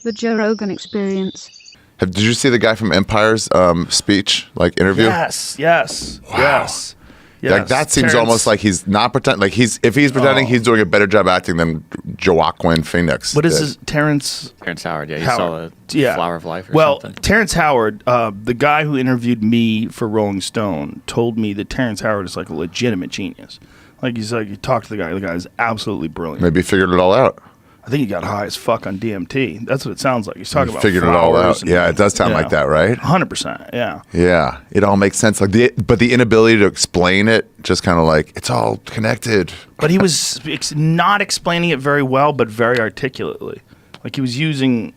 The Joe Rogan Experience. Did you see the guy from Empire's speech, like interview? Yes. Wow. Yes. Like that seems Terrence, almost like he's not pretending. Like if he's pretending, he's doing a better job acting than Joaquin Phoenix. What is his Terrence Howard, yeah, you Howard. saw the Flower of Life or something. Terrence Howard, the guy who interviewed me for Rolling Stone, told me that Terrence Howard is like a legitimate genius. Like he's like, you talk to the guy is absolutely brilliant. Maybe he figured it all out. I think he got high as fuck on DMT. That's what it sounds like. He's talking about Figured it all out. Yeah, it does sound like that, right? 100%. Yeah. Yeah, it all makes sense. Like but the inability to explain it, just kind of like it's all connected. But he was not explaining it very well, but very articulately. Like he was using,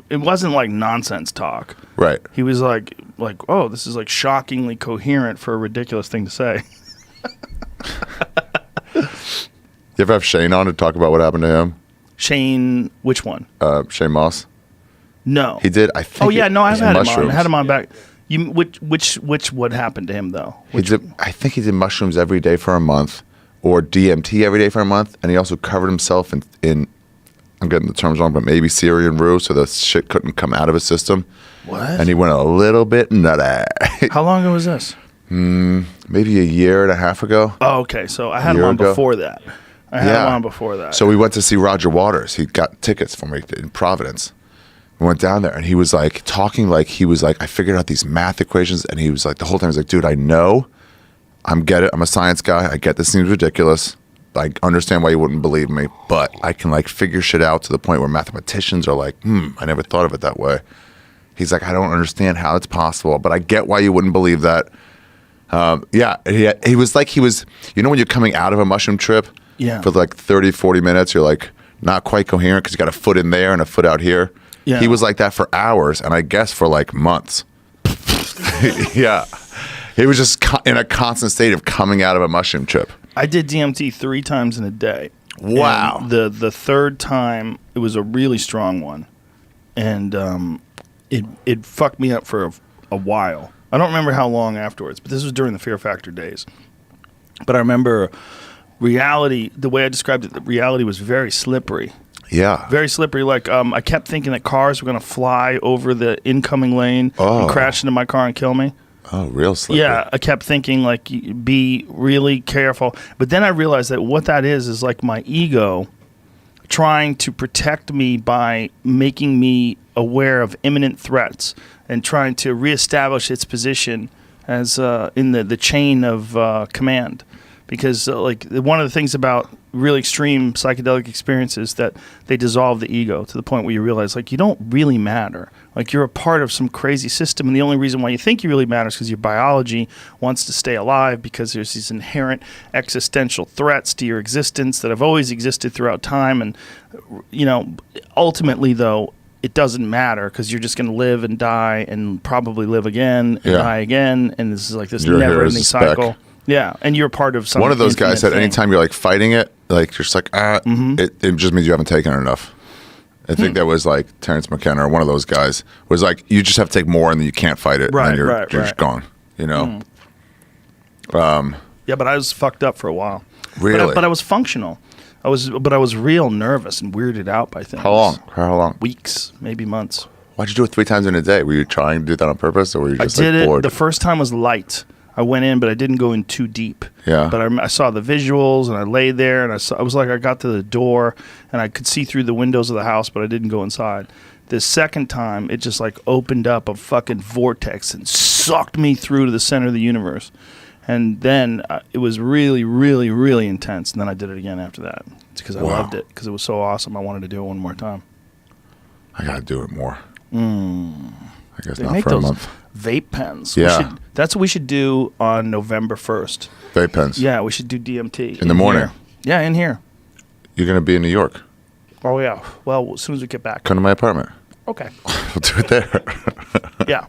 it wasn't like nonsense talk. Right. He was like, oh, this is like shockingly coherent for a ridiculous thing to say. You ever have Shane on to talk about what happened to him? Shane, which one? Shane Moss. No, he did. I think. Oh yeah, no, I've had him on. I had him on mushrooms. back. You which what happened to him though? I think he did mushrooms every day for a month, or DMT every day for a month, and he also covered himself in I'm getting the terms wrong, but maybe Syrian rue, so the shit couldn't come out of his system. What? And he went a little bit nutty. How long ago was this? Maybe a year and a half ago. Oh, okay. So I had him on before that. I had him on before that. So we went to see Roger Waters. He got tickets for me in Providence. We went down there, and he was like talking like he was like, I figured out these math equations, and he was like the whole time he was like, dude, I know, I'm a science guy. I get this seems ridiculous. I understand why you wouldn't believe me, but I can like figure shit out to the point where mathematicians are like, I never thought of it that way. He's like, I don't understand how it's possible, but I get why you wouldn't believe that. He was like, you know, when you're coming out of a mushroom trip for like 30, 40 minutes, you're like not quite coherent because you got a foot in there and a foot out here. Yeah. He was like that for hours, and I guess for like months. Yeah. He was just in a constant state of coming out of a mushroom trip. I did DMT 3 times in a day. Wow. And the third time, it was a really strong one. And it fucked me up for a while. I don't remember how long afterwards, but this was during the Fear Factor days. But I remember reality, the way I described it, the reality was very slippery. Yeah. Very slippery. Like, I kept thinking that cars were going to fly over the incoming lane and crash into my car and kill me. Oh, real slippery. Yeah, I kept thinking, like, be really careful. But then I realized that what that is like my ego trying to protect me by making me aware of imminent threats and trying to reestablish its position as in the chain of command. Because like one of the things about really extreme psychedelic experiences that they dissolve the ego to the point where you realize like you don't really matter. Like you're a part of some crazy system, and the only reason why you think you really matter is because your biology wants to stay alive, because there's these inherent existential threats to your existence that have always existed throughout time. And you know, ultimately though, it doesn't matter because you're just going to live and die and probably live again and die again, and this is like this never-ending cycle. Yeah, and you're part of something. One of those guys said anytime you're like fighting it, like you're just like, it just means you haven't taken it enough. I think that was like Terrence McKenna or one of those guys was like, you just have to take more and then you can't fight it. Right, and then you're just gone, you know? Yeah, but I was fucked up for a while. Really? But I was functional. I was real nervous and weirded out by things. How long? How long? Weeks, maybe months. Why'd you do it 3 times in a day? Were you trying to do that on purpose, or were you just I did like bored? The first time was light. I went in, but I didn't go in too deep. Yeah. But I saw the visuals, and I laid there, and I was like, I got to the door, and I could see through the windows of the house, but I didn't go inside. The second time, it just like opened up a fucking vortex and sucked me through to the center of the universe. And then it was really, really, really intense. And then I did it again after that. It's because I loved it, because it was so awesome. I wanted to do it one more time. I got to do it more. I guess They not make for a those month. vape pens. Yeah. That's what we should do on November 1st. Vape pens. Yeah, we should do DMT. In the morning? Here. Yeah, in here. You're going to be in New York? Oh, yeah. Well, as soon as we get back. Come to my apartment. Okay. We'll do it there. Yeah.